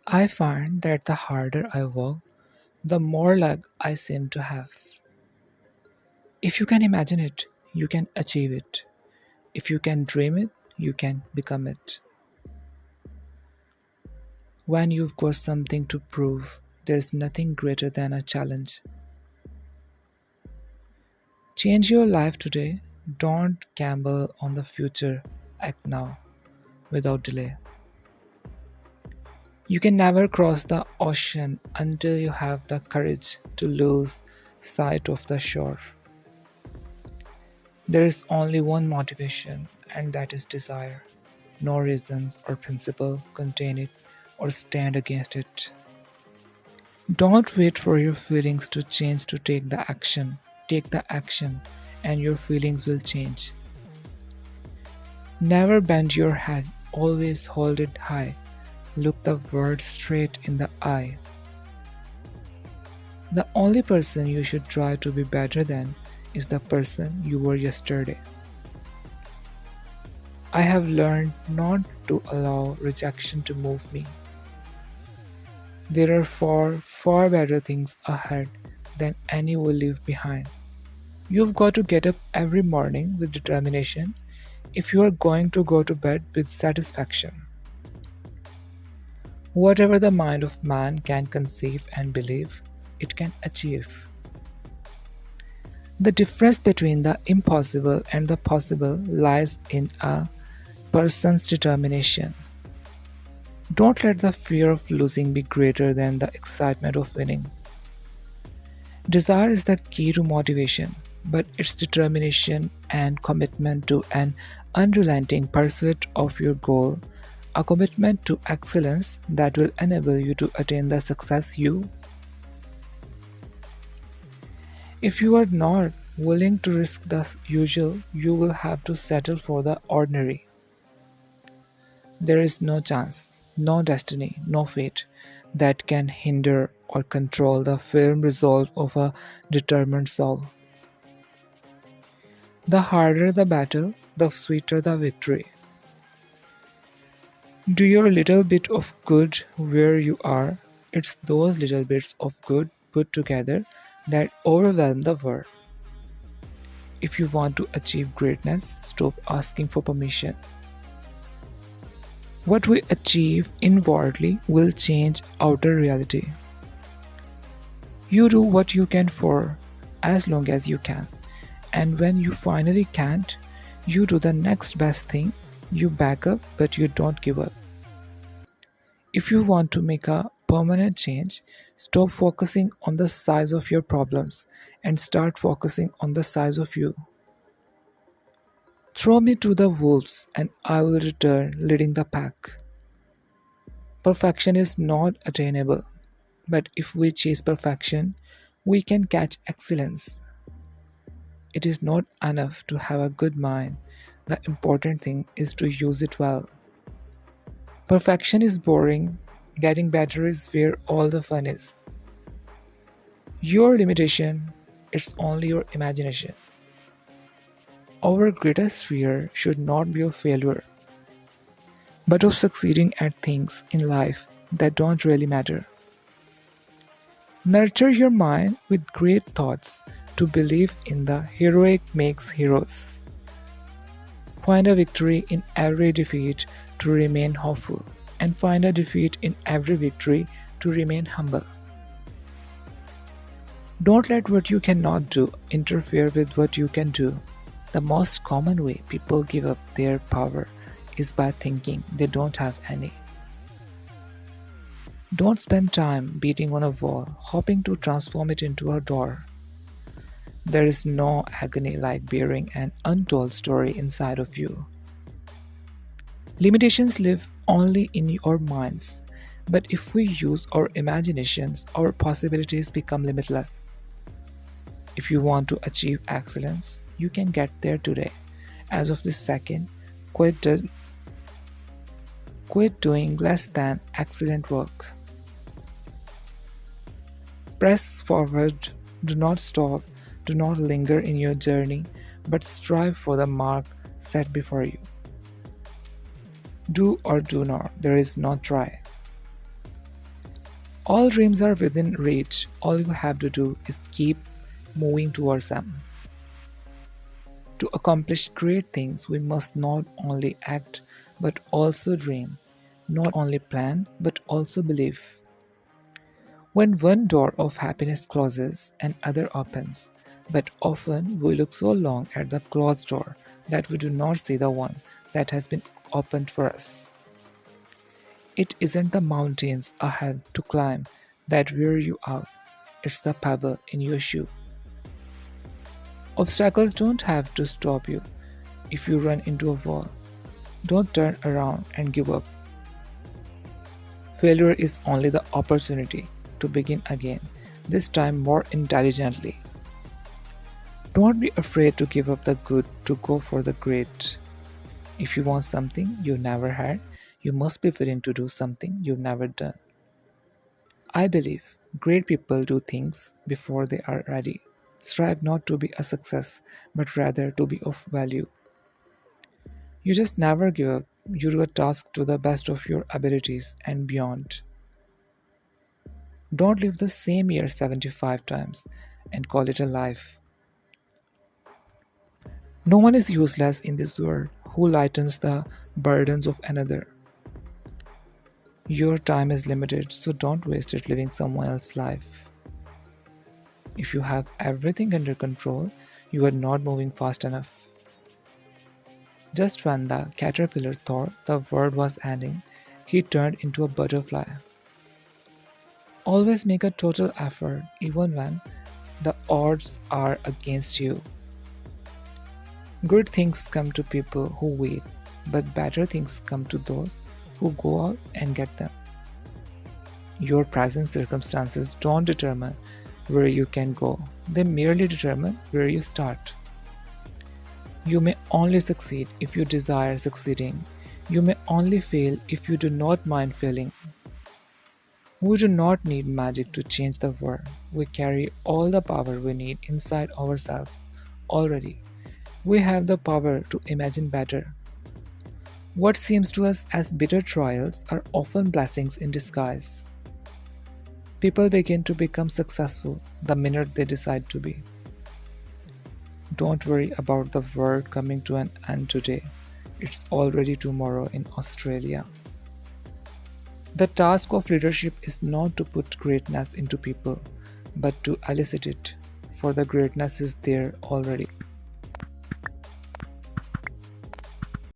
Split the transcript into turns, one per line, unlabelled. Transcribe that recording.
I find that the harder I work, the more luck I seem to have. If you can imagine it, you can achieve it. If you can dream it, you can become it. When you've got something to prove, there's nothing greater than a challenge. Change your life today. Don't gamble on the future. Act now, without delay. You can never cross the ocean until you have the courage to lose sight of the shore. There is only one motivation, and that is desire. No reasons or principle contain it or stand against it. Don't wait for your feelings to change to take the action. Take the action, and your feelings will change. Never bend your head, always hold it high. Look the world straight in the eye. The only person you should try to be better than is the person you were yesterday. I have learned not to allow rejection to move me. There are far better things ahead than any will leave behind. You've got to get up every morning with determination if you are going to go to bed with satisfaction. Whatever the mind of man can conceive and believe, it can achieve. The difference between the impossible and the possible lies in a person's determination. Don't let the fear of losing be greater than the excitement of winning. Desire is the key to motivation, but it's determination and commitment to an unrelenting pursuit of your goal, a commitment to excellence that will enable you to attain the success you. If you are not willing to risk the usual, you will have to settle for the ordinary. There is no chance, no destiny, no fate that can hinder or control the firm resolve of a determined soul. The harder the battle, the sweeter the victory. Do your little bit of good where you are. It's those little bits of good put together that overwhelm the world. If you want to achieve greatness, stop asking for permission. What we achieve inwardly will change outer reality. You do what you can for as long as you can. And when you finally can't, you do the next best thing. You back up, but you don't give up. If you want to make a permanent change, stop focusing on the size of your problems and start focusing on the size of you. Throw me to the wolves, and I will return leading the pack. Perfection is not attainable, but if we chase perfection, we can catch excellence. It is not enough to have a good mind, the important thing is to use it well. Perfection is boring, getting better is where all the fun is. Your limitation is only your imagination. Our greatest fear should not be of failure, but of succeeding at things in life that don't really matter. Nurture your mind with great thoughts to believe in the heroic makes heroes. Find a victory in every defeat to remain hopeful, and find a defeat in every victory to remain humble. Don't let what you cannot do interfere with what you can do. The most common way people give up their power is by thinking they don't have any. Don't spend time beating on a wall, hoping to transform it into a door. There is no agony like bearing an untold story inside of you. Limitations live only in our minds, but if we use our imaginations, our possibilities become limitless. If you want to achieve excellence, you can get there today. As of this second, quit, do- quit doing less than excellent work. Press forward, do not stop, do not linger in your journey, but strive for the mark set before you. Do or do not, there is no try. All dreams are within reach. All you have to do is keep moving towards them. To accomplish great things, we must not only act but also dream, not only plan but also believe. When one door of happiness closes, another opens, but often we look so long at the closed door that we do not see the one that has been opened for us. It isn't the mountains ahead to climb that wear you out, it's the pebble in your shoe. Obstacles don't have to stop you if you run into a wall. Don't turn around and give up. Failure is only the opportunity to begin again, this time more intelligently. Don't be afraid to give up the good to go for the great. If you want something you never had, you must be willing to do something you've never done. I believe great people do things before they are ready. Strive not to be a success, but rather to be of value. You just never give up. You do a task to the best of your abilities and beyond. Don't live the same year 75 times and call it a life. No one is useless in this world who lightens the burdens of another. Your time is limited, so don't waste it living someone else's life. If you have everything under control, you are not moving fast enough. Just when the caterpillar thought the world was ending, he turned into a butterfly. Always make a total effort, even when the odds are against you. Good things come to people who wait, but better things come to those who go out and get them. Your present circumstances don't determine where you can go, they merely determine where you start. You may only succeed if you desire succeeding. You may only fail if you do not mind failing. We do not need magic to change the world. We carry all the power we need inside ourselves already. We have the power to imagine better. What seems to us as bitter trials are often blessings in disguise. People begin to become successful the minute they decide to be. Don't worry about the world coming to an end today. It's already tomorrow in Australia. The task of leadership is not to put greatness into people, but to elicit it, for the greatness is there already.